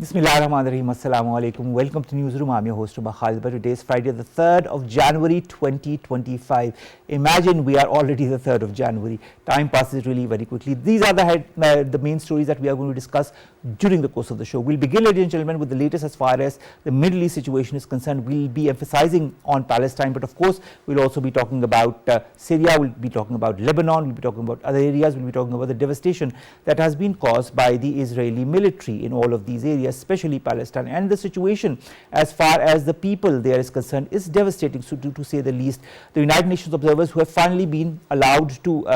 Bismillahirrahmanirrahim. Assalamu alaikum. Welcome to Newsroom. I'm your host, Khalid. But today is Friday, the 3rd of January 2025. Imagine we are already the 3rd of January. Time passes really very quickly. These are the main stories that we are going to discuss during the course of the show. We'll begin, ladies and gentlemen, with the latest as far as the Middle East situation is concerned. We'll be emphasizing on Palestine, but of course, we'll also be talking about Syria, we'll be talking about Lebanon, we'll be talking about other areas, we'll be talking about the devastation that has been caused by the Israeli military in all of these areas, especially Palestine. And the situation as far as the people there is concerned is devastating, so to say the least. The United Nations observers who have finally been allowed to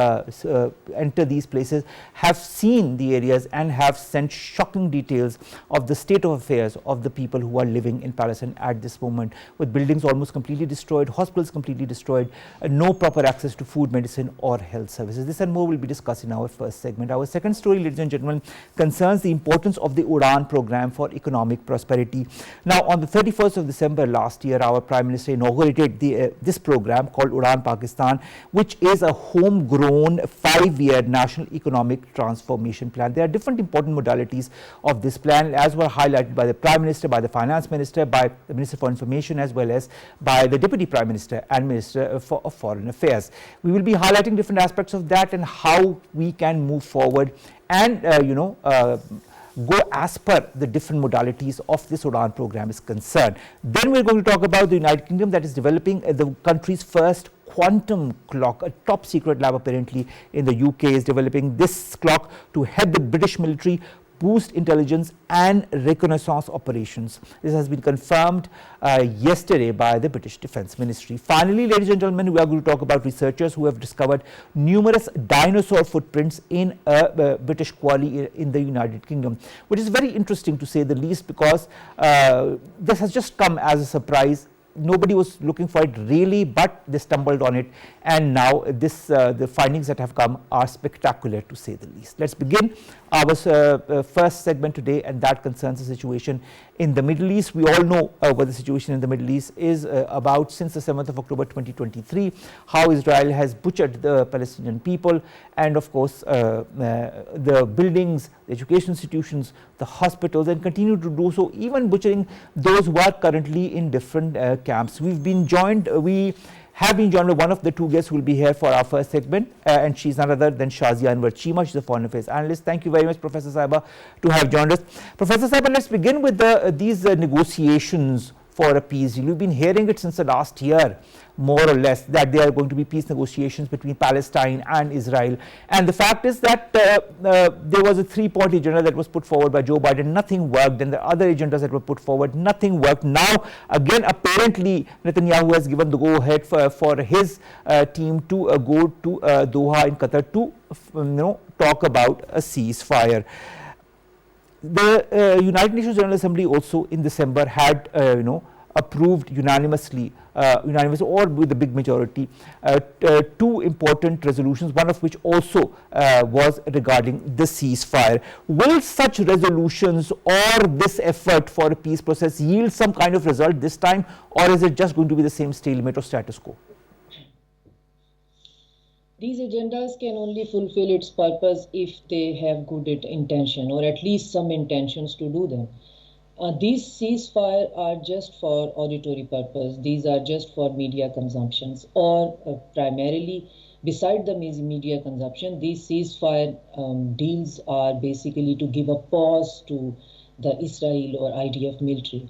enter these places have seen the areas and have sent shocking details of the state of affairs of the people who are living in Palestine at this moment, with buildings almost completely destroyed, hospitals completely destroyed, no proper access to food, medicine or health services. This and more will be discussed in our first segment. Our second story, ladies and gentlemen, concerns the importance of the Uraan program for economic prosperity. Now, on the 31st of December last year, our Prime Minister inaugurated this program called Uraan Pakistan, which is a homegrown 5-year national economic transformation plan. There are different important modalities of this plan, as were highlighted by the Prime Minister, by the Finance Minister, by the Minister for Information, as well as by the Deputy Prime Minister and Minister for Foreign Affairs. We will be highlighting different aspects of that and how we can move forward and go as per the different modalities of this Uraan program is concerned. Then we are going to talk about the United Kingdom that is developing the country's first quantum clock. A top secret lab apparently in the UK is developing this clock to help the British military boost intelligence and reconnaissance operations. This has been confirmed yesterday by the British Defence Ministry. Finally, ladies and gentlemen, we are going to talk about researchers who have discovered numerous dinosaur footprints in a British quarry in the United Kingdom, which is very interesting to say the least, because this has just come as a surprise. Nobody was looking for it really, but they stumbled on it, and now the findings that have come are spectacular to say the least. Let's begin our first segment today, and that concerns the situation in the Middle East. We all know what the situation in the Middle East is about since the 7th of October 2023, how Israel has butchered the Palestinian people, and of course the buildings, the education institutions, the hospitals, and continue to do so, even butchering those who are currently in different camps. We have been joined by one of the two guests who will be here for our first segment, and she's none other than Shazia Anwer Cheema. She's a foreign affairs analyst. Thank you very much, Professor Saiba, to have joined us. Professor Saiba, let's begin with these negotiations for a peace deal. We've been hearing it since the last year, more or less, that there are going to be peace negotiations between Palestine and Israel. And the fact is that there was a 3-point agenda that was put forward by Joe Biden. Nothing worked. And the other agendas that were put forward, nothing worked. Now, again, apparently, Netanyahu has given the go-ahead for his team to go to Doha in Qatar to talk about a ceasefire. The United Nations General Assembly also in December had approved unanimously or with a big majority 2 important resolutions, one of which also was regarding the ceasefire. Will such resolutions or this effort for a peace process yield some kind of result this time, or is it just going to be the same stalemate or status quo? These agendas can only fulfill its purpose if they have good intention, or at least some intentions to do them. These ceasefire are just for auditory purpose. These are just for media consumptions, or primarily beside the media consumption, these ceasefire deals are basically to give a pause to the Israel or IDF military.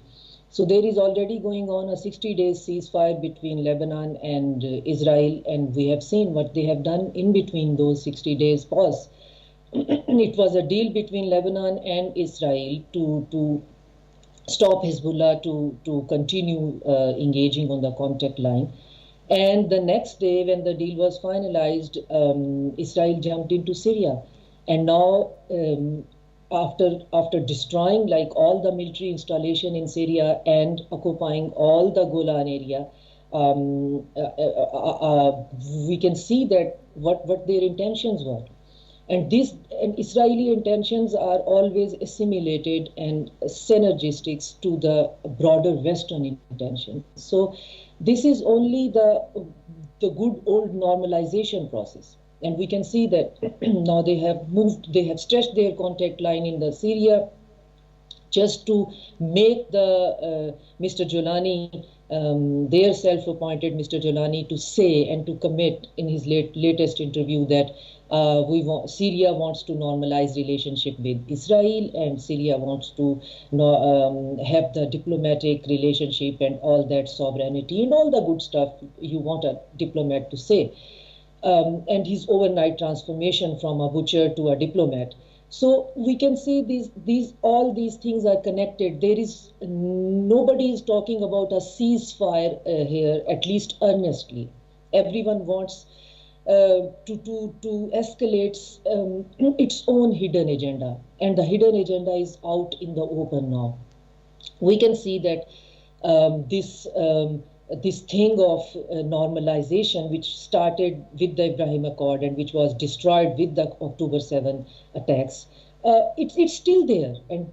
So there is already going on a 60-day ceasefire between Lebanon and Israel, and we have seen what they have done in between those 60 days pause. It was a deal between Lebanon and Israel to stop Hezbollah to continue engaging on the contact line. And the next day, when the deal was finalized, Israel jumped into Syria. And now, after destroying like all the military installation in Syria and occupying all the Golan area, we can see that what their intentions were. And Israeli intentions are always assimilated and synergistic to the broader Western intention. So this is only the good old normalization process. And we can see that now they have stretched their contact line in the Syria just to make the Mr. Jolani, their self-appointed Mr. Jolani, to say and to commit in his latest interview that Syria wants to normalize relationship with Israel, and Syria wants to have the diplomatic relationship and all that sovereignty and all the good stuff you want a diplomat to say, and his overnight transformation from a butcher to a diplomat. So we can say all these things are connected. There is nobody is talking about a ceasefire here, at least earnestly. Everyone wants to escalate its own hidden agenda, and the hidden agenda is out in the open now. We can see that this thing of normalization, which started with the Ibrahim Accord and which was destroyed with the October 7 attacks, it's still there, and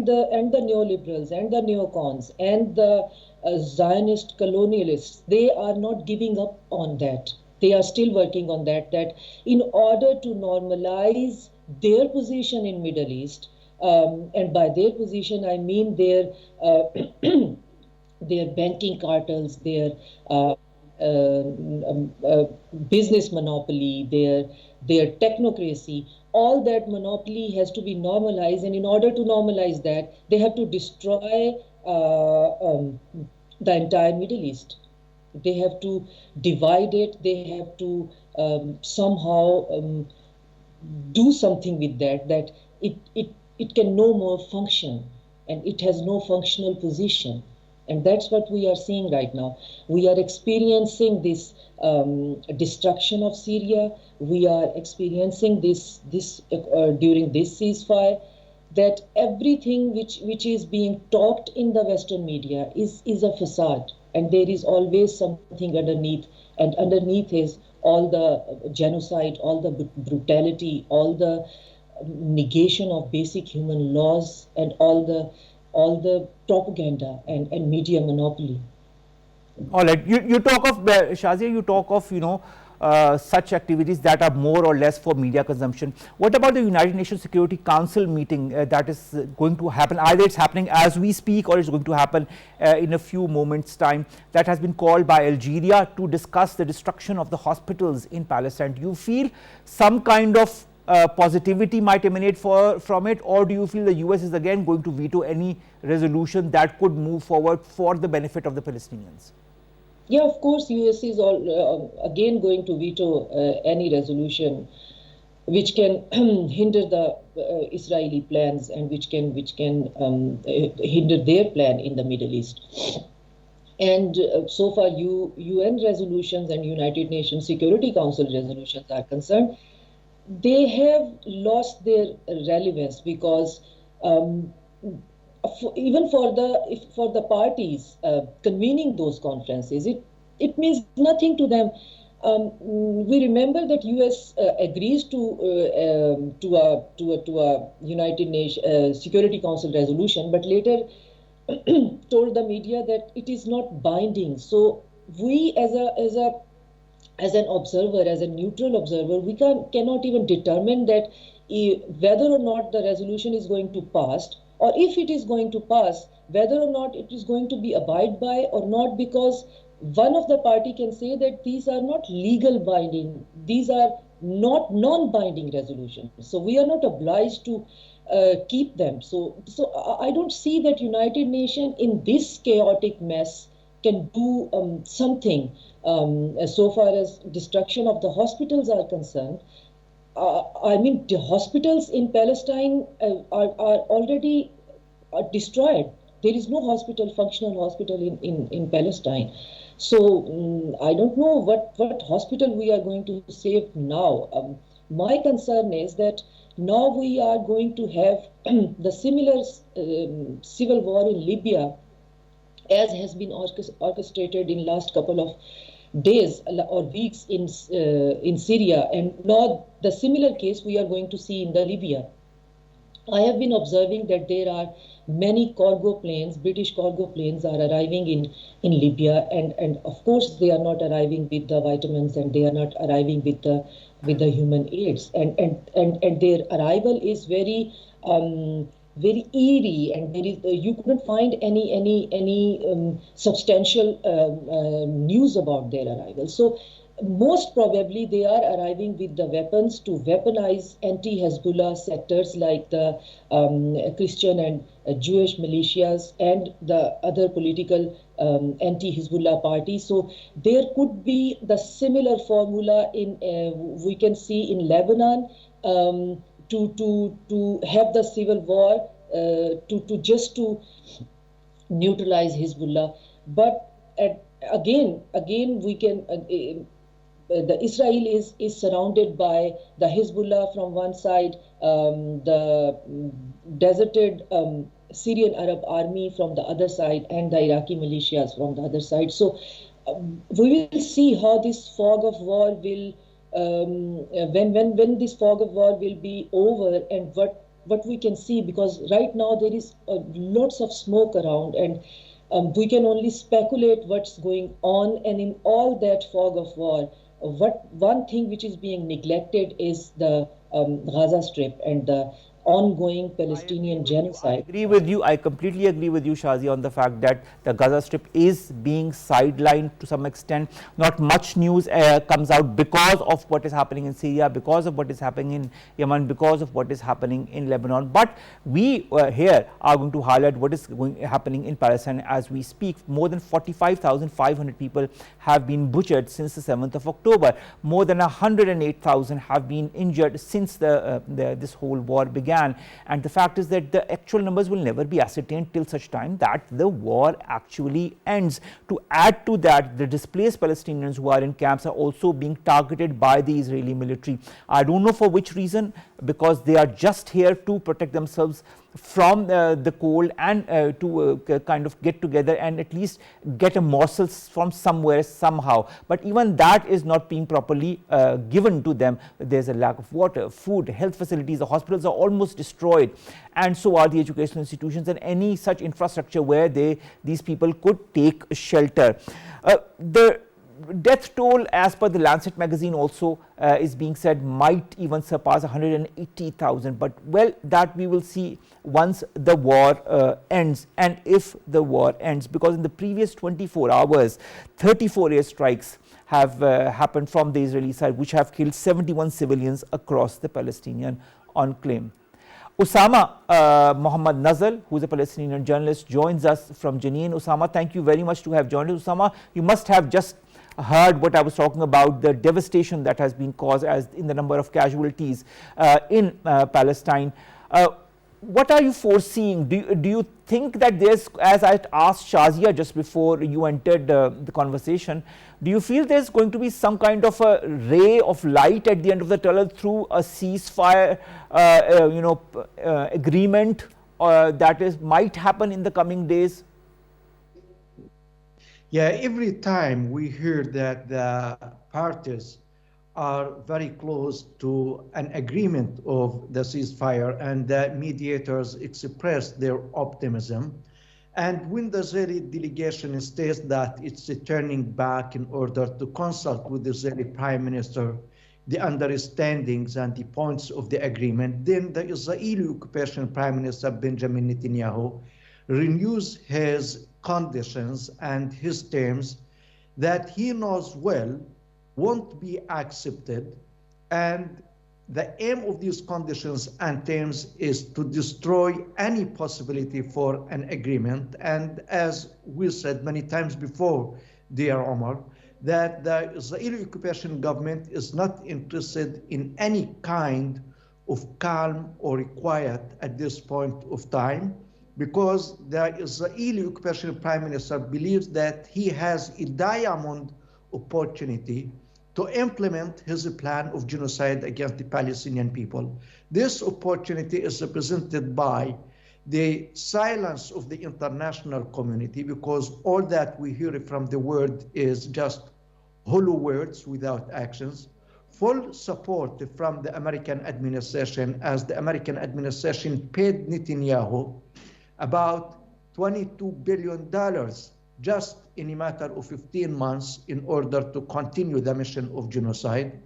the neoliberals and the neocons and the Zionist colonialists, they are not giving up on that. They are still working on that in order to normalize their position in Middle East, and by their position I mean their their banking cartels, their business monopoly, their technocracy. All that monopoly has to be normalized, and in order to normalize that, they have to destroy the entire Middle East. They have to divide it. They have to somehow do something with that it can no more function, and it has no functional position. And that's what we are seeing right now. We are experiencing this destruction of Syria. We are experiencing this during this ceasefire, that everything which is being talked in the Western media is a facade, and there is always something underneath, and underneath is all the genocide, all the brutality, all the negation of basic human laws, and all the propaganda and media monopoly. All right, you talk of, Shazia, you talk of, such activities that are more or less for media consumption. What about the United Nations Security Council meeting that is going to happen? Either it's happening as we speak, or it's going to happen in a few moments' time, that has been called by Algeria to discuss the destruction of the hospitals in Palestine. Do you feel some kind of positivity might emanate from it, or do you feel the US is again going to veto any resolution that could move forward for the benefit of the Palestinians? Yeah, of course, US is again going to veto any resolution which can hinder the Israeli plans, and which can hinder their plan in the Middle East. And so far, UN resolutions and United Nations Security Council resolutions are concerned, they have lost their relevance, because even for the parties convening those conferences, it means nothing to them. We remember that US agrees to a United Nations Security Council resolution, but later told the media that it is not binding. So we, as an observer, as a neutral observer, we cannot even determine that whether or not the resolution is going to pass, or if it is going to pass, whether or not it is going to be abided by or not, because one of the party can say that these are not legal binding, these are not non-binding resolutions, so we are not obliged to keep them. So I don't see that United Nations in this chaotic mess can do something so far as destruction of the hospitals are concerned. I mean, the hospitals in Palestine are already destroyed. There is no functional hospital in Palestine. So I don't know what hospital we are going to save now. My concern is that now we are going to have the similar civil war in Libya, as has been orchestrated in last couple of days or weeks in Syria, and now the similar case we are going to see in the Libya. I have been observing that there are many cargo planes, British cargo planes are arriving in Libya, and of course they are not arriving with the vitamins, and they are not arriving with the human aids, and their arrival is very very eerie, and you couldn't find any substantial news about their arrival. So most probably they are arriving with the weapons to weaponize anti-Hezbollah sectors like the Christian and Jewish militias and the other political anti-Hezbollah parties. So there could be the similar formula in we can see in Lebanon, to have the civil war, to neutralize Hezbollah. But again we can. The Israel is surrounded by the Hezbollah from one side, the deserted Syrian Arab army from the other side, and the Iraqi militias from the other side. So we will see how this fog of war will, when this fog of war will be over, and what we can see, because right now there is lots of smoke around, and we can only speculate what's going on. And in all that fog of war, one thing which is being neglected is the Gaza Strip and the ongoing Palestinian genocide. I agree with you. I completely agree with you, Shazia, on the fact that the Gaza Strip is being sidelined to some extent. Not much news comes out because of what is happening in Syria, because of what is happening in Yemen, because of what is happening in Lebanon. But we here are going to highlight what is happening in Palestine as we speak. More than 45,500 people have been butchered since the 7th of October. More than 108,000 have been injured since this whole war began. And the fact is that the actual numbers will never be ascertained till such time that the war actually ends. To add to that, the displaced Palestinians who are in camps are also being targeted by the Israeli military. I don't know for which reason, because they are just here to protect themselves from the cold and to kind of get together and at least get a morsel from somewhere somehow. But even that is not being properly given to them. There's a lack of water, food, health facilities. The hospitals are almost destroyed, and so are the educational institutions and any such infrastructure where these people could take shelter. The death toll, as per the Lancet magazine, also is being said might even surpass 180,000. But well, that we will see once the war ends, and if the war ends, because in the previous 24 hours, 34 airstrikes have happened from the Israeli side, which have killed 71 civilians across the Palestinian enclave. Osama Muhammad Nazzal, who is a Palestinian journalist, joins us from Jenin. Osama, thank you very much to have joined us. Osama, you must have just heard what I was talking about, the devastation that has been caused as in the number of casualties in Palestine. What are you foreseeing? Do you think that there's, as I asked Shazia just before you entered the conversation, do you feel there's going to be some kind of a ray of light at the end of the tunnel through a ceasefire agreement that might happen in the coming days? Yeah, every time we hear that the parties are very close to an agreement of the ceasefire and the mediators express their optimism, and when the Israeli delegation states that it's turning back in order to consult with the Israeli Prime Minister the understandings and the points of the agreement, then the Israeli occupation Prime Minister Benjamin Netanyahu renews his conditions and his terms that he knows well won't be accepted, and the aim of these conditions and terms is to destroy any possibility for an agreement. And as we said many times before, dear Omar, that the Israeli occupation government is not interested in any kind of calm or quiet at this point of time, because the Israeli occupation prime minister believes that he has a diamond opportunity to implement his plan of genocide against the Palestinian people. This opportunity is represented by the silence of the international community, because all that we hear from the world is just hollow words without actions. Full support from the American administration, as the American administration paid Netanyahu about $22 billion just in a matter of 15 months in order to continue the mission of genocide.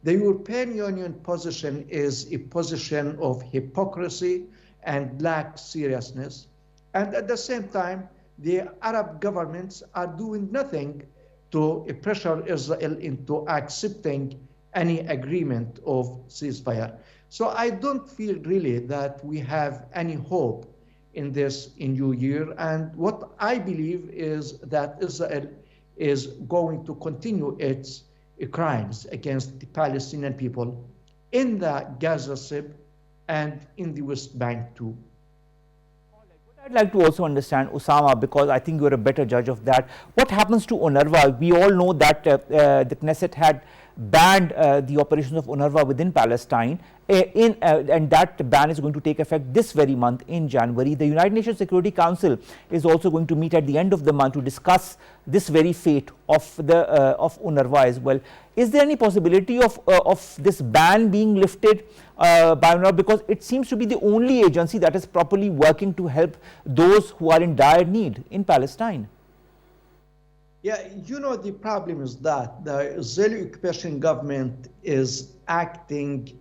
The European Union position is a position of hypocrisy and lack seriousness. And at the same time, the Arab governments are doing nothing to pressure Israel into accepting any agreement of ceasefire. So I don't feel really that we have any hope in this new year. And what I believe is that Israel is going to continue its crimes against the Palestinian people in the Gaza Strip and in the West Bank too. I'd like to also understand, Osama, because I think you're a better judge of that. What happens to UNRWA? We all know that the Knesset had banned the operations of UNRWA within Palestine, and that ban is going to take effect this very month in January. The United Nations Security Council is also going to meet at the end of the month to discuss this very fate of UNRWA as well. Is there any possibility of this ban being lifted by UNRWA, because it seems to be the only agency that is properly working to help those who are in dire need in Palestine? Yeah, you know, the problem is that the Israeli occupation government is acting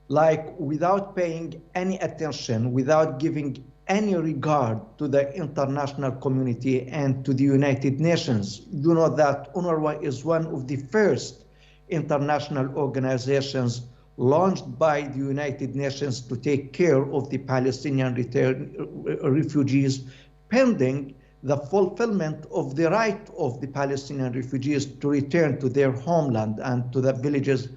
like without paying any attention, without giving any regard to the international community and to the United Nations. You know that UNRWA is one of the first international organizations launched by the United Nations to take care of the Palestinian refugees, pending the fulfillment of the right of the Palestinian refugees to return to their homeland and to the villages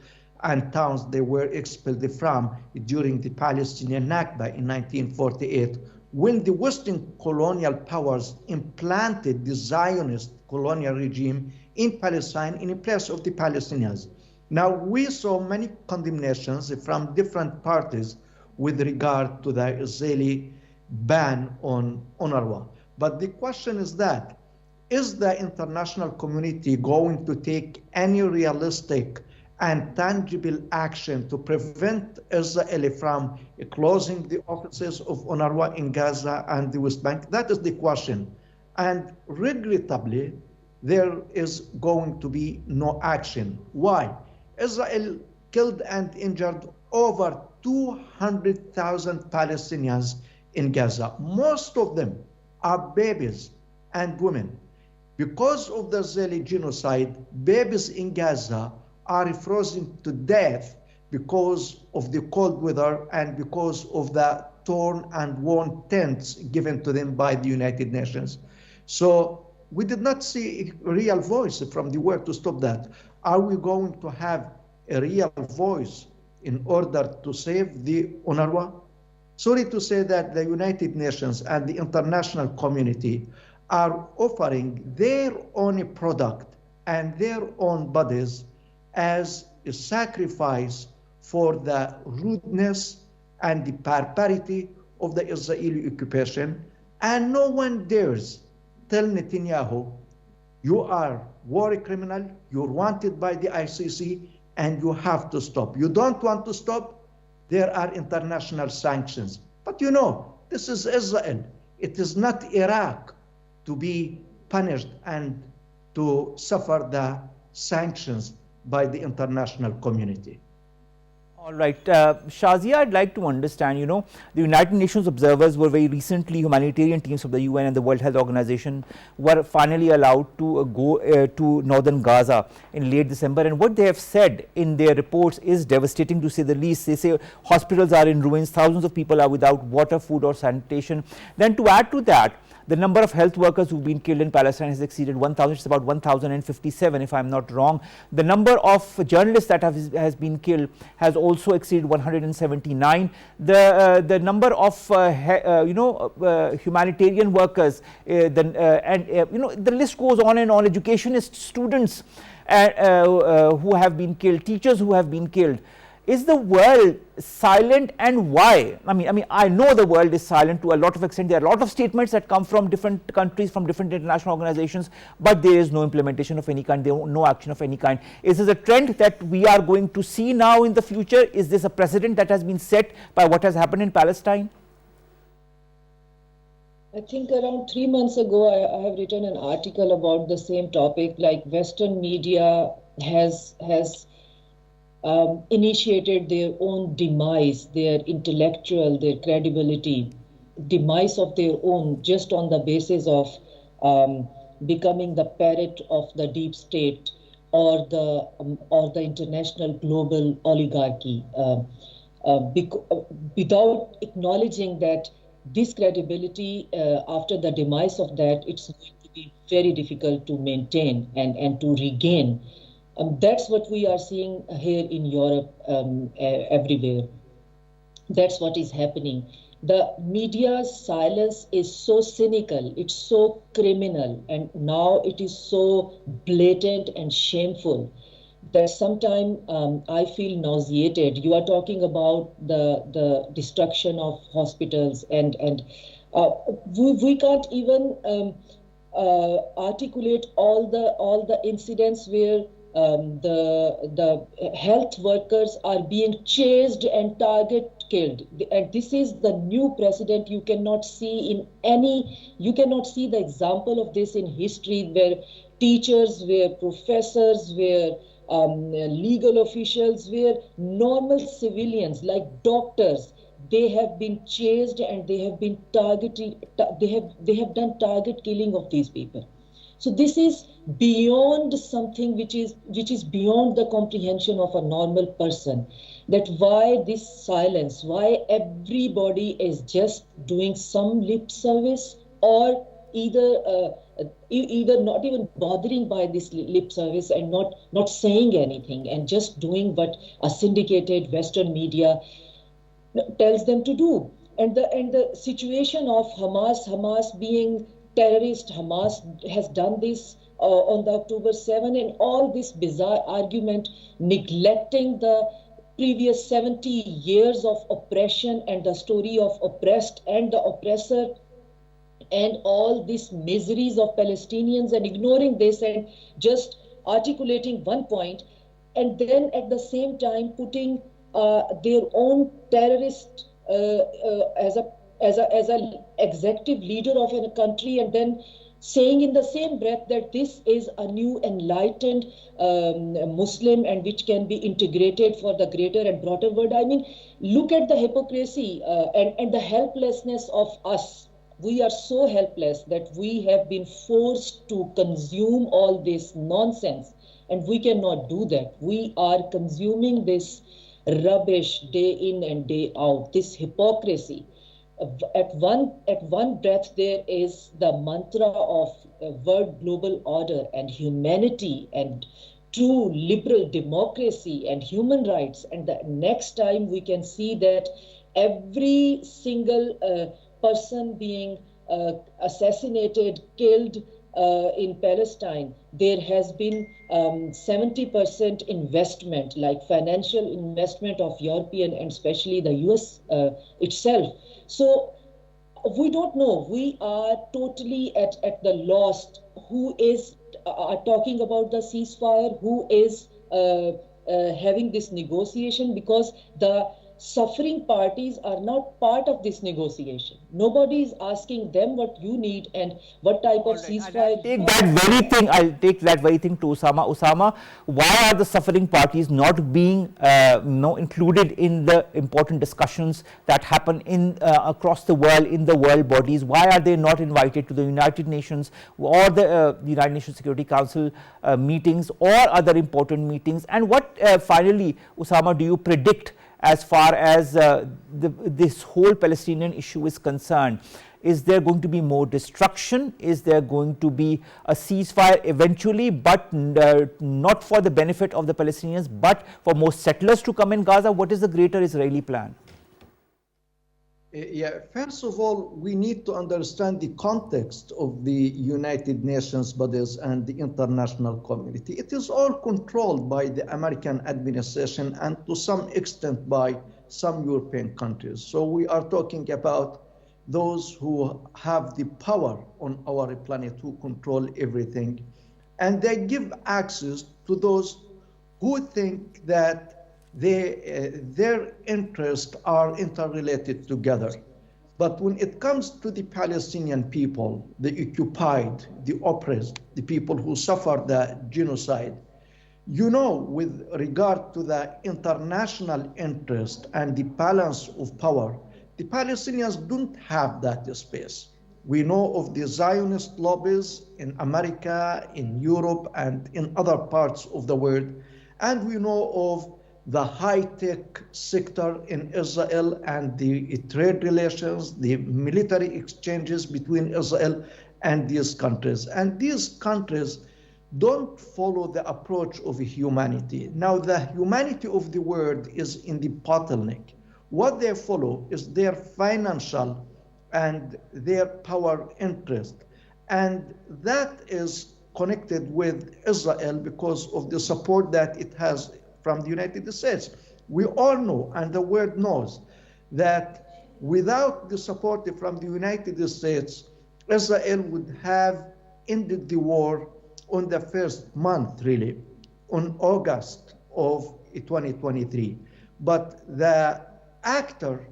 and towns they were expelled from during the Palestinian Nakba in 1948, when the Western colonial powers implanted the Zionist colonial regime in Palestine in place of the Palestinians. Now, we saw many condemnations from different parties with regard to the Israeli ban on UNRWA. But the question is that, is the international community going to take any realistic and tangible action to prevent Israel from closing the offices of UNRWA in Gaza and the West Bank? That is the question. And regrettably, there is going to be no action. Why? Israel killed and injured over 200,000 Palestinians in Gaza. Most of them are babies and women. Because of the Israeli genocide, babies in Gaza are frozen to death because of the cold weather and because of the torn and worn tents given to them by the United Nations. So we did not see a real voice from the world to stop that. Are we going to have a real voice in order to save the UNRWA? Sorry to say that the United Nations and the international community are offering their own product and their own bodies as a sacrifice for the rudeness and the barbarity of the Israeli occupation. And no one dares tell Netanyahu, you are war criminal, you're wanted by the ICC, and you have to stop. You don't want to stop, there are international sanctions. But you know, this is Israel. It is not Iraq to be punished and to suffer the sanctions by the international community. All right, Shazia, I'd like to understand, you know, the United Nations observers were very recently, humanitarian teams of the UN and the World Health Organization were finally allowed to go to northern Gaza in late December, and what they have said in their reports is devastating to say the least. They say hospitals are in ruins, thousands of people are without water, food or sanitation. Then to add to that, the number of health workers who've been killed in Palestine has exceeded 1,000. It's about 1,057, if I'm not wrong. The number of journalists that has been killed has also exceeded 179. The number of humanitarian workers, the list goes on and on. Educationists, students who have been killed, teachers who have been killed. Is the world silent, and why? I mean, I know the world is silent to a lot of extent. There are a lot of statements that come from different countries, from different international organizations, but there is no implementation of any kind, no action of any kind. Is this a trend that we are going to see now in the future? Is this a precedent that has been set by what has happened in Palestine? I think around 3 months ago, I have written an article about the same topic, like Western media has initiated their own demise, their intellectual, their credibility, demise of their own, just on the basis of becoming the parrot of the deep state or the international global oligarchy, without acknowledging that this credibility, after the demise of that, it's going to be very difficult to maintain and to regain. That's what we are seeing here in Europe, everywhere. That's what is happening. The media's silence is so cynical, it's so criminal, and now it is so blatant and shameful that sometimes I feel nauseated. You are talking about the destruction of hospitals, and we can't even articulate all the incidents where the health workers are being chased and killed. And this is the new precedent. You cannot see the example of this in history, where teachers, where professors, where legal officials, where normal civilians like doctors, they have been chased and they have been targeted. They have done target killing of these people. So this is beyond something which is beyond the comprehension of a normal person. That why this silence, why everybody is just doing some lip service, or either not even bothering by this lip service and not saying anything, and just doing what a syndicated Western media tells them to do. And the situation of Hamas being terrorist, Hamas has done this on the October 7, and all this bizarre argument, neglecting the previous 70 years of oppression and the story of oppressed and the oppressor, and all these miseries of Palestinians, and ignoring this and just articulating one point, and then at the same time putting their own terrorist as a executive leader of a country, and then saying in the same breath that this is a new enlightened Muslim and which can be integrated for the greater and broader world. I mean, look at the hypocrisy and the helplessness of us. We are so helpless that we have been forced to consume all this nonsense, and we cannot do that. We are consuming this rubbish day in and day out, this hypocrisy. At one breath, there is the mantra of world global order and humanity and true liberal democracy and human rights, and the next time we can see that every single person being assassinated, killed in Palestine, there has been 70% investment, like financial investment of European and especially the US itself. So we don't know. We are totally at the lost. Who is talking about the ceasefire? Who is having this negotiation? Because the suffering parties are not part of this negotiation. Nobody is asking them what you need and what type of ceasefire. I'll take that very thing to Osama. Osama, why are the suffering parties not being included in the important discussions that happen in across the world, in the world bodies? Why are they not invited to the United Nations or the United Nations Security Council meetings or other important meetings? And what finally, Osama, do you predict as far as this whole Palestinian issue is concerned? Is there going to be more destruction? Is there going to be a ceasefire eventually, but not for the benefit of the Palestinians, but for more settlers to come in Gaza? What is the greater Israeli plan? Yeah, first of all, we need to understand the context of the United Nations bodies and the international community. It is all controlled by the American administration and to some extent by some European countries. So we are talking about those who have the power on our planet, who control everything. And they give access to those who think that their interests are interrelated together. But when it comes to the Palestinian people, the occupied, the oppressed, the people who suffer the genocide, You know, with regard to the international interest and the balance of power, the Palestinians don't have that space. We know of the Zionist lobbies in America, in Europe, and in other parts of the world. And we know of the high-tech sector in Israel and the trade relations, the military exchanges between Israel and these countries. And these countries don't follow the approach of humanity. Now, the humanity of the world is in the bottleneck. What they follow is their financial and their power interest. And that is connected with Israel because of the support that it has from the United States. We all know, and the world knows, that without the support from the United States, Israel would have ended the war on the first month, really, on August of 2023. But the actor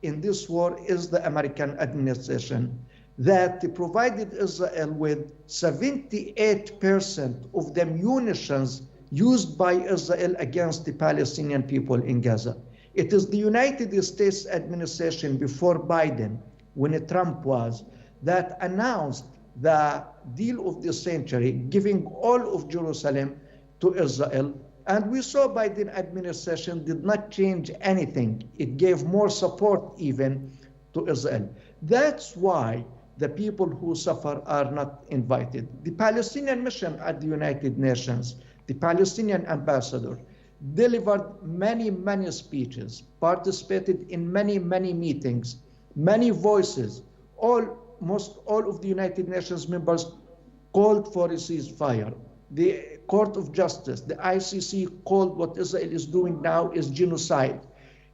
in this war is the American administration that provided Israel with 78% of the munitions used by Israel against the Palestinian people in Gaza. It is the United States administration before Biden, when Trump was, that announced the deal of the century, giving all of Jerusalem to Israel. And we saw Biden administration did not change anything. It gave more support even to Israel. That's why the people who suffer are not invited. The Palestinian mission at the United Nations, the Palestinian ambassador, delivered many, many speeches, participated in many, many meetings, many voices. Almost all of the United Nations members called for a ceasefire. The Court of Justice, the ICC, called what Israel is doing now is genocide,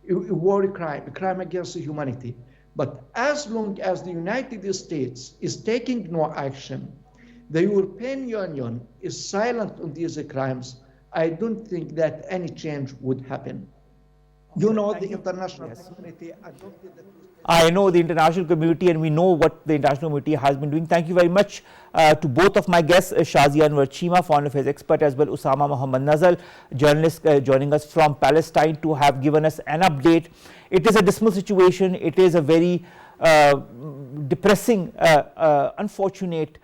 a war crime, a crime against humanity. But as long as the United States is taking no action, the European Union is silent on these crimes, I don't think that any change would happen. You know, the international community adopted the I know the international community, and we know what the international community has been doing. Thank you very much to both of my guests, Shazia Anwer Cheema, foreign affairs expert, as well Osama Muhammad Nazzal, journalist joining us from Palestine, to have given us an update. It is a dismal situation. It is a very depressing, unfortunate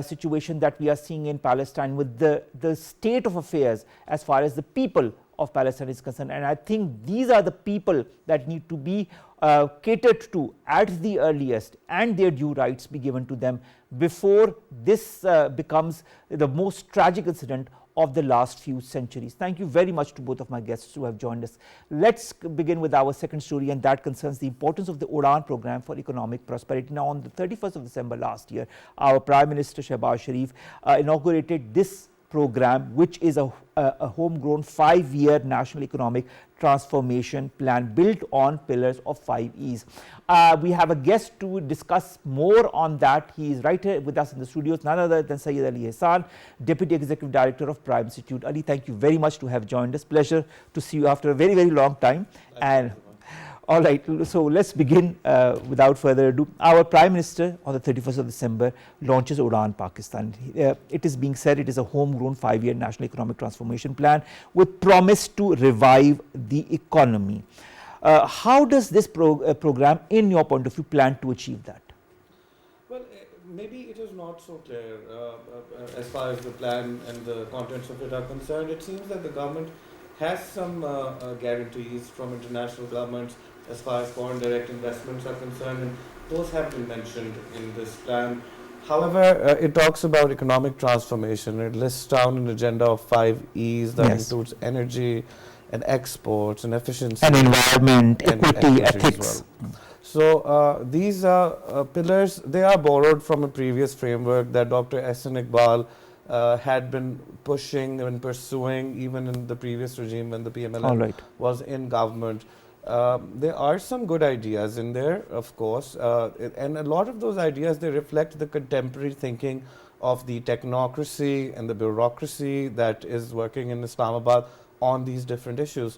situation that we are seeing in Palestine with the state of affairs as far as the people of Palestine is concerned. And I think these are the people that need to be catered to at the earliest, and their due rights be given to them before this becomes the most tragic incident of the last few centuries. Thank you very much to both of my guests who have joined us. Let's begin with our second story, and that concerns the importance of the Uraan program for economic prosperity. Now, on the 31st of December last year, our Prime Minister Shehbaz Sharif inaugurated this program, which is a homegrown 5-year national economic transformation plan built on pillars of 5 E's. We have a guest to discuss more on that. He is right here with us in the studios, none other than Syed Ehsan, Deputy Executive Director of Prime Institute. Ali, thank you very much to have joined us. Pleasure to see you after a very, very long time. And all right, so let's begin without further ado. Our Prime Minister on the 31st of December launches Uraan Pakistan. It is being said it is a homegrown 5-year national economic transformation plan with promise to revive the economy. How does this program, in your point of view, plan to achieve that? Well, maybe it is not so clear as far as the plan and the contents of it are concerned. It seems that the government has some guarantees from international governments as far as foreign direct investments are concerned, and those have been mentioned in this plan. However, it talks about economic transformation. It lists down an agenda of 5 E's that includes energy and exports and efficiency. And environment, equity, ethics. As well. So these pillars, they are borrowed from a previous framework that Dr. Ehsan had been pushing and pursuing even in the previous regime when the PMLN was in government. There are some good ideas in there, of course, and a lot of those ideas, they reflect the contemporary thinking of the technocracy and the bureaucracy that is working in Islamabad on these different issues.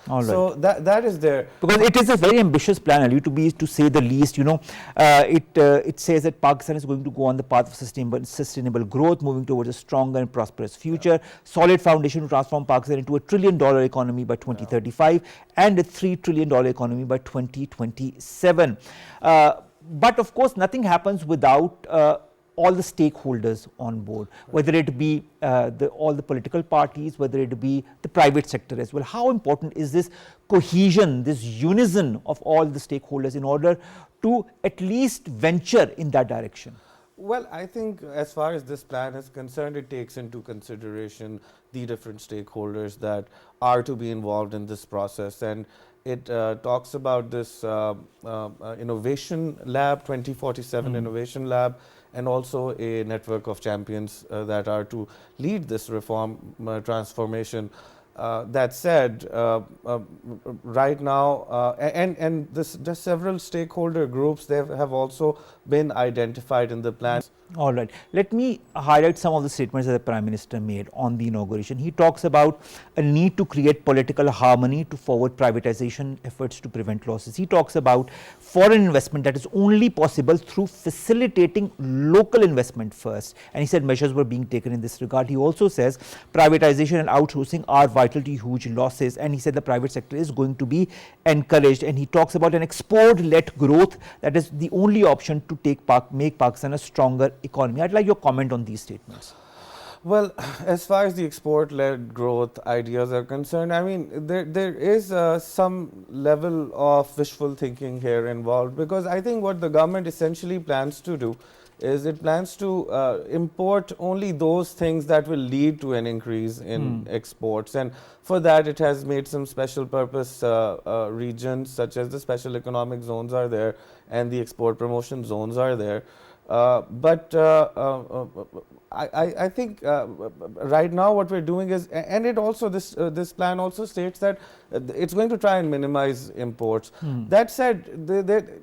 All So that is there. Because it is a very ambitious plan, Ali, to say the least. It says that Pakistan is going to go on the path of sustainable growth, moving towards a stronger and prosperous future, solid foundation to transform Pakistan into a $1 trillion economy by 2035 and a $3 trillion economy by 2027. But of course, nothing happens without all the stakeholders on board, whether it be all the political parties, whether it be the private sector as well. How important is this cohesion, this unison of all the stakeholders in order to at least venture in that direction? Well, I think as far as this plan is concerned, it takes into consideration the different stakeholders that are to be involved in this process, and it talks about this innovation lab, 2047 innovation lab, and also a network of champions that are to lead this reform transformation. That said, right now, and there's several stakeholder groups, they have also been identified in the plan. All right. Let me highlight some of the statements that the Prime Minister made on the inauguration. He talks about a need to create political harmony to forward privatization efforts to prevent losses. He talks about foreign investment that is only possible through facilitating local investment first. And he said measures were being taken in this regard. He also says privatization and outsourcing are vital to huge losses. And he said the private sector is going to be encouraged. And he talks about an export-led growth that is the only option to make Pakistan a stronger economy. I'd like your comment on these statements. Well, as far as the export-led growth ideas are concerned, I mean, there is some level of wishful thinking here involved, because I think what the government essentially plans to do is it plans to import only those things that will lead to an increase in exports, and for that it has made some special purpose regions, such as the special economic zones are there and the export promotion zones are there. But I think right now what we're doing is, and it also this plan also states that it's going to try and minimize imports. That said,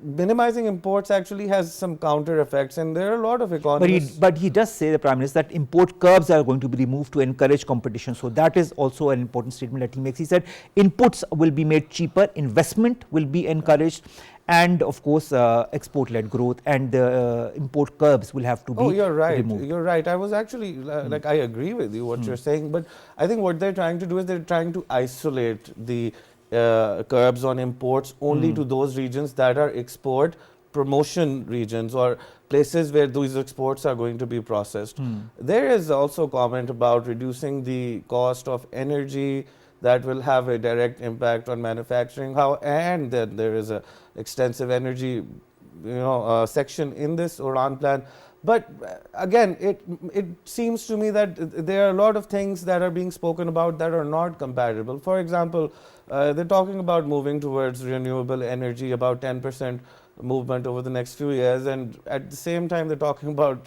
minimizing imports actually has some counter effects, and there are a lot of economists. But he does say, the Prime Minister, that import curbs are going to be removed to encourage competition. So that is also an important statement that he makes. He said inputs will be made cheaper, investment will be encouraged, and of course export-led growth, and the import curbs will have to be removed. You're right. I was actually like, I agree with you what you're saying, but I think what they're trying to do is they're trying to isolate the curbs on imports only to those regions that are export promotion regions or places where these exports are going to be processed. There is also comment about reducing the cost of energy that will have a direct impact on manufacturing. And then there is a extensive energy, section in this Uraan plan. But again, it seems to me that there are a lot of things that are being spoken about that are not compatible. For example, they're talking about moving towards renewable energy, about 10% movement over the next few years, and at the same time they're talking about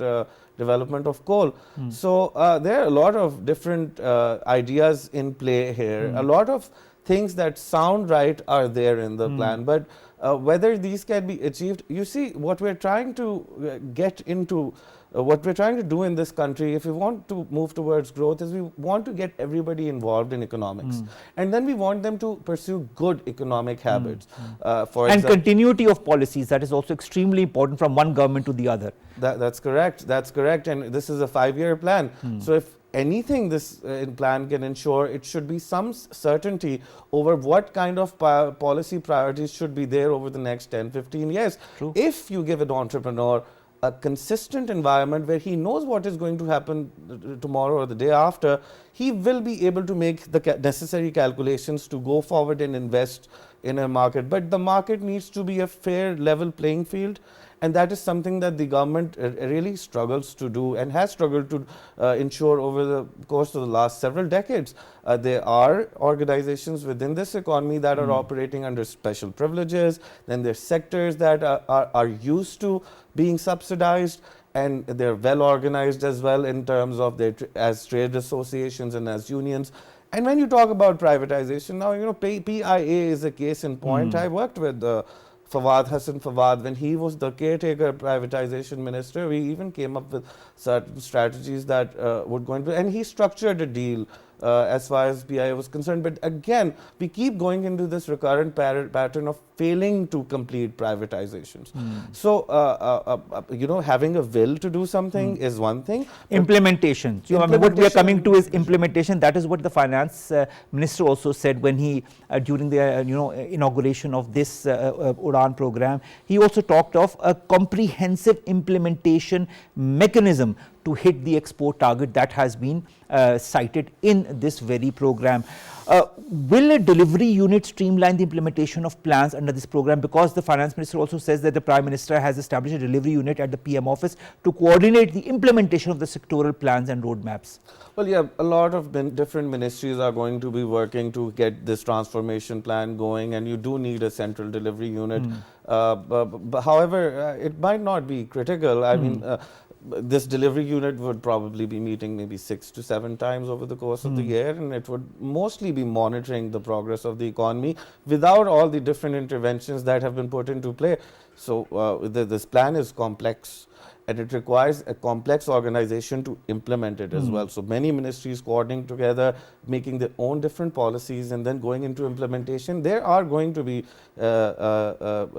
development of coal. So there are a lot of different ideas in play here. A lot of things that sound right are there in the plan, but whether these can be achieved, you see, what we're trying to get into, what we're trying to do in this country, if we want to move towards growth, is we want to get everybody involved in economics, and then we want them to pursue good economic habits. For and example, continuity of policies, that is also extremely important from one government to the other. That's correct. That's correct. And this is a 5-year plan. So if anything this plan can ensure, it should be some certainty over what kind of policy priorities should be there over the next 10-15 years. True. If you give an entrepreneur a consistent environment where he knows what is going to happen tomorrow or the day after, he will be able to make the necessary calculations to go forward and invest in a market. But the market needs to be a fair, level playing field, and that is something that the government really struggles to do and has struggled to ensure over the course of the last several decades. There are organizations within this economy that are operating under special privileges. Then there's sectors that are used to being subsidized, and they're well organized as well in terms of their as trade associations and as unions. And when you talk about privatization, now PIA is a case in point. I worked with Hassan Fawad when he was the caretaker privatization minister. We even came up with certain strategies that would go into, and he structured a deal as far as PIA was concerned. But again, we keep going into this recurrent pattern of failing to complete privatizations. So, having a will to do something is one thing. Implementation. So, I mean, what we are coming to is implementation. That is what the finance minister also said when he, during the inauguration of this Uraan program, he also talked of a comprehensive implementation mechanism to hit the export target that has been cited in this very program. Will a delivery unit streamline the implementation of plans under this program? Because the finance minister also says that the Prime Minister has established a delivery unit at the PM office to coordinate the implementation of the sectoral plans and roadmaps. Well, yeah, a lot of different ministries are going to be working to get this transformation plan going, and you do need a central delivery unit. However, it might not be critical. I mean, this delivery unit would probably be meeting maybe 6 to 7 times over the course of the year, and it would mostly be monitoring the progress of the economy without all the different interventions that have been put into play. So this plan is complex, and it requires a complex organization to implement it as well. So many ministries coordinating together, making their own different policies, and then going into implementation. There are going to be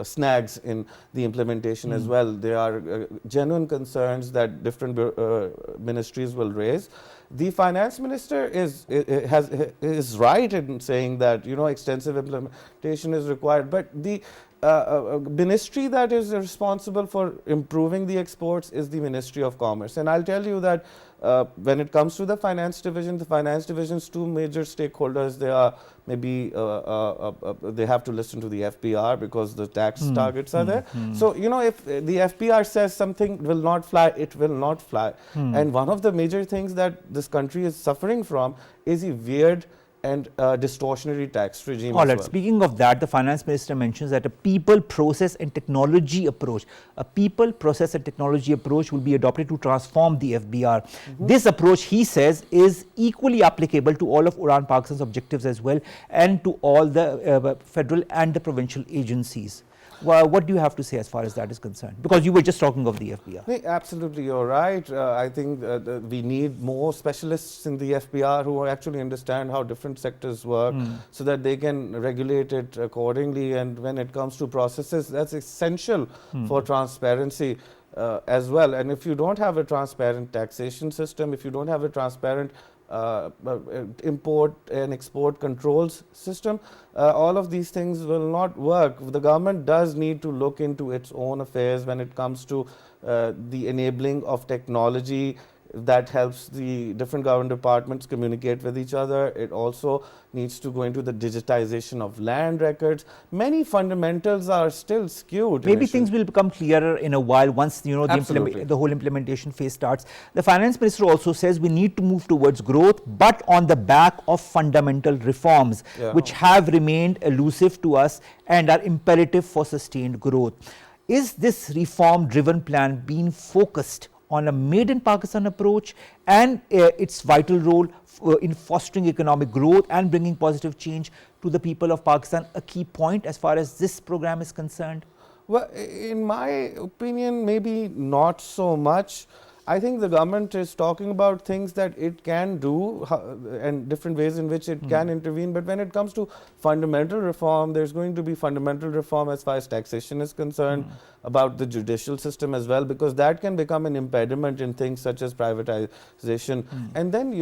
snags in the implementation as well. There are genuine concerns that different ministries will raise. The finance minister is right in saying that extensive implementation is required, but the ministry that is responsible for improving the exports is the Ministry of Commerce. And I'll tell you that when it comes to the finance division's two major stakeholders, they are maybe they have to listen to the FPR because the tax targets are there. So, if the FPR says something will not fly, it will not fly. And one of the major things that this country is suffering from is a weird and distortionary tax regime. All right. Speaking of that, the finance minister mentions that a people, process and technology approach, will be adopted to transform the FBR. This approach, he says, is equally applicable to all of Uraan Pakistan's objectives as well, and to all the federal and the provincial agencies. Well, what do you have to say as far as that is concerned? Because you were just talking of the FBR. Absolutely, you're right. I think we need more specialists in the FBR who actually understand how different sectors work so that they can regulate it accordingly. And when it comes to processes, that's essential for transparency as well. And if you don't have a transparent taxation system, if you don't have a transparent import and export controls system, all of these things will not work. The government does need to look into its own affairs when it comes to the enabling of technology that helps the different government departments communicate with each other. It also needs to go into the digitization of land records. Many fundamentals are still skewed. Maybe things will become clearer in a while once the whole implementation phase starts. The finance minister also says we need to move towards growth, but on the back of fundamental reforms, which have remained elusive to us and are imperative for sustained growth. Is this reform-driven plan being focused on a made in Pakistan approach and its vital role in fostering economic growth and bringing positive change to the people of Pakistan a key point as far as this program is concerned? Well, in my opinion, maybe not so much. I think the government is talking about things that it can do and different ways in which it can intervene. But when it comes to fundamental reform, there's going to be fundamental reform as far as taxation is concerned, about the judicial system as well, because that can become an impediment in things such as privatization. And then,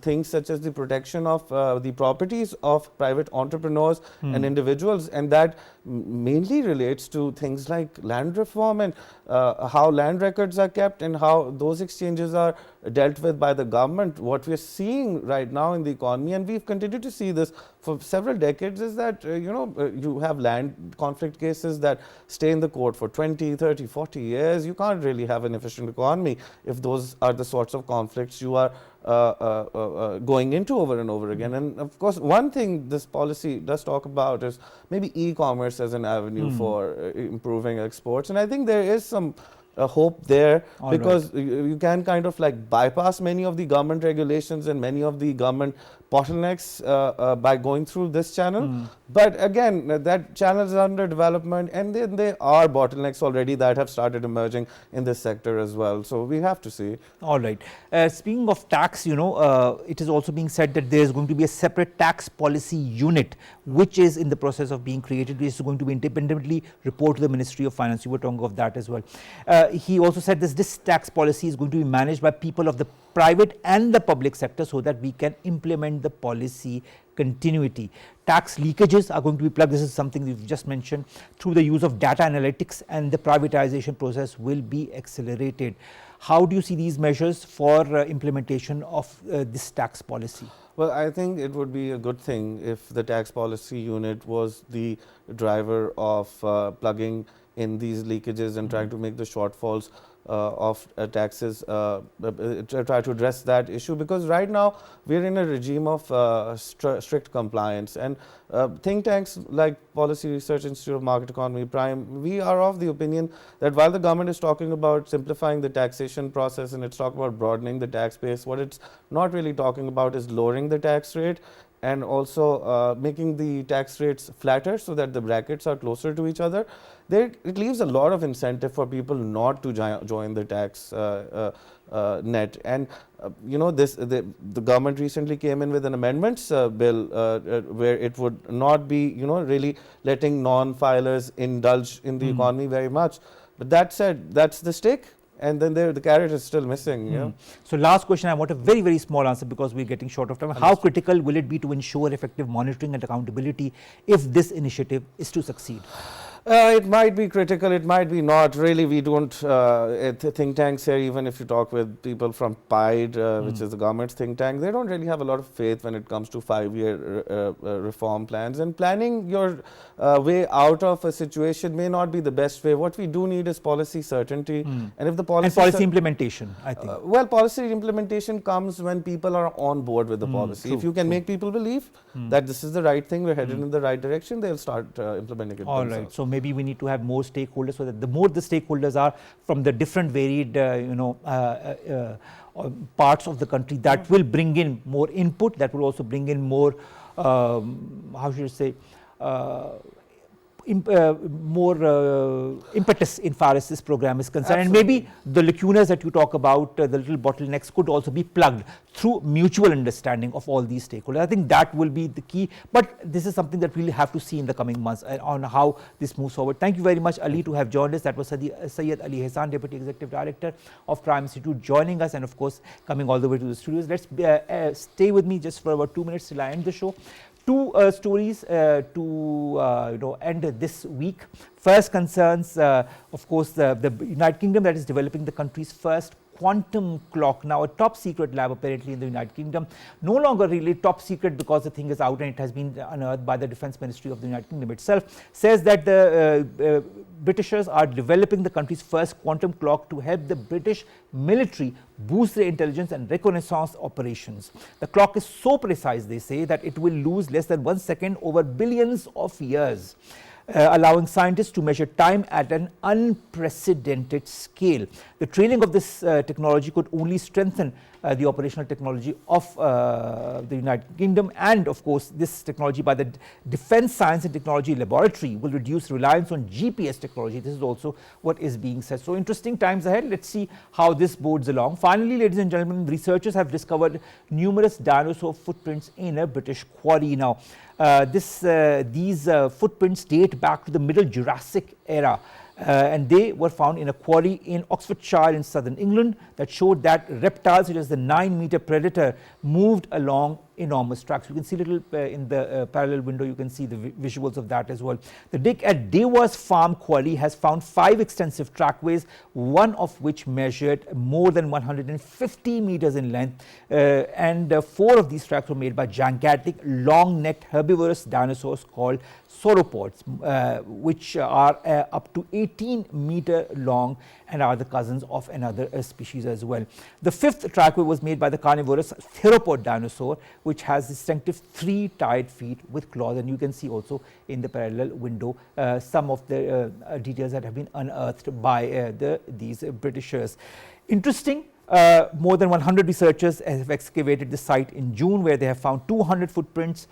things such as the protection of the properties of private entrepreneurs and individuals. And that mainly relates to things like land reform and how land records are kept and how those exchanges are dealt with by the government. What we're seeing right now in the economy, and we've continued to see this for several decades, is that you have land conflict cases that stay in the court for 20, 30, 40 years. You can't really have an efficient economy if those are the sorts of conflicts you are going into over and over again. And of course, one thing this policy does talk about is maybe e-commerce as an avenue for improving exports. And I think there is some hope there, All because you can kind of like bypass many of the government regulations and many of the government bottlenecks by going through this channel. But again, that channel is under development, and then there are bottlenecks already that have started emerging in this sector as well. So we have to see. All right. Speaking of tax, it is also being said that there is going to be a separate tax policy unit which is in the process of being created, which is going to be independently report to the Ministry of Finance. You were talking of that as well. He also said this tax policy is going to be managed by people of the private and the public sector so that we can implement the policy continuity. Tax leakages are going to be plugged. This is something we've just mentioned through the use of data analytics, and the privatization process will be accelerated. How do you see these measures for implementation of this tax policy? Well, I think it would be a good thing if the tax policy unit was the driver of plugging in these leakages and trying to make the shortfalls of taxes, try to address that issue, because right now we're in a regime of strict compliance, and think tanks like Policy Research Institute of Market Economy, Prime, we are of the opinion that while the government is talking about simplifying the taxation process and it's talking about broadening the tax base, what it's not really talking about is lowering the tax rate and also making the tax rates flatter so that the brackets are closer to each other. It leaves a lot of incentive for people not to join the tax net. And the government recently came in with an amendments bill where it would not be really letting non-filers indulge in the economy very much. But that said, that's the stick. And then the carrot is still missing. So last question, I want a very, very small answer because we're getting short of time. How critical will it be to ensure effective monitoring and accountability if this initiative is to succeed? It might be critical, it might be not. Really, we don't, think tanks here, even if you talk with people from PIDE, which is the government's think tank, they don't really have a lot of faith when it comes to 5-year reform plans. And planning your way out of a situation may not be the best way. What we do need is policy certainty. And if the policy implementation, I think. Well, policy implementation comes when people are on board with the policy. If you can make people believe that this is the right thing, we're headed in the right direction, they'll start implementing it All themselves. right. So maybe we need to have more stakeholders, so that the more the stakeholders are from the different varied parts of the country, that will bring in more input, that will also bring in more how should I say more impetus in far as this program is concerned. Absolutely. And maybe the lacunas that you talk about, the little bottlenecks, could also be plugged through mutual understanding of all these stakeholders. I think that will be the key, but this is something that we'll have to see in the coming months on how this moves forward. Thank you very much, Ali, to have joined us. That was Syed Ali Ehsan, Deputy Executive Director of Prime Institute, joining us, and of course coming all the way to the studios. Let's stay with me just for about 2 minutes till I end the show. Two stories to end this week. First concerns, of course, the United Kingdom that is developing the country's first quantum clock. Now, a top secret lab apparently in the United Kingdom, no longer really top secret because the thing is out and it has been unearthed by the Defence Ministry of the United Kingdom itself, says that the Britishers are developing the country's first quantum clock to help the British military boost their intelligence and reconnaissance operations. The clock is so precise, they say, that it will lose less than 1 second over billions of years. Allowing scientists to measure time at an unprecedented scale. The training of this technology could only strengthen the operational technology of the United Kingdom, and of course this technology by the Defence Science and Technology Laboratory will reduce reliance on GPS technology. This is also what is being said. So interesting times ahead. Let's see how this bodes along. Finally, ladies and gentlemen, researchers have discovered numerous dinosaur footprints in a British quarry. Now, these footprints date back to the Middle Jurassic era, and they were found in a quarry in Oxfordshire in southern England that showed that reptiles such as the 9-meter predator moved along enormous tracks. You can see a little in the parallel window, you can see the visuals of that as well. The dig at Dewar's Farm quarry has found 5 extensive trackways, one of which measured more than 150 meters in length, and 4 of these tracks were made by gigantic long-necked herbivorous dinosaurs called sauropods, which are up to 18-meter long and are the cousins of another species as well. The fifth trackway was made by the carnivorous theropod dinosaur, which has distinctive 3-tiered feet with claws, and you can see also in the parallel window some of the details that have been unearthed by these Britishers. Interesting. More than 100 researchers have excavated the site in June, where they have found 200 footprints,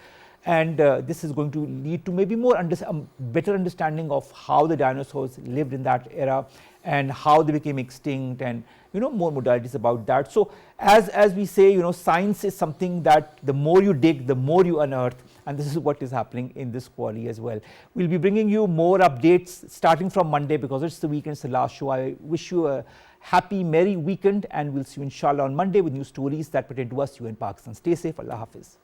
and this is going to lead to maybe better understanding of how the dinosaurs lived in that era and how they became extinct, and more modalities about that. So as we say, science is something that the more you dig, the more you unearth, and this is what is happening in this quarry as well. We'll be bringing you more updates starting from Monday, because it's the weekend, it's the last show. I wish you a happy, merry weekend, and we'll see you inshallah on Monday with new stories that pertain to us, you in Pakistan. Stay safe. Allah Hafiz.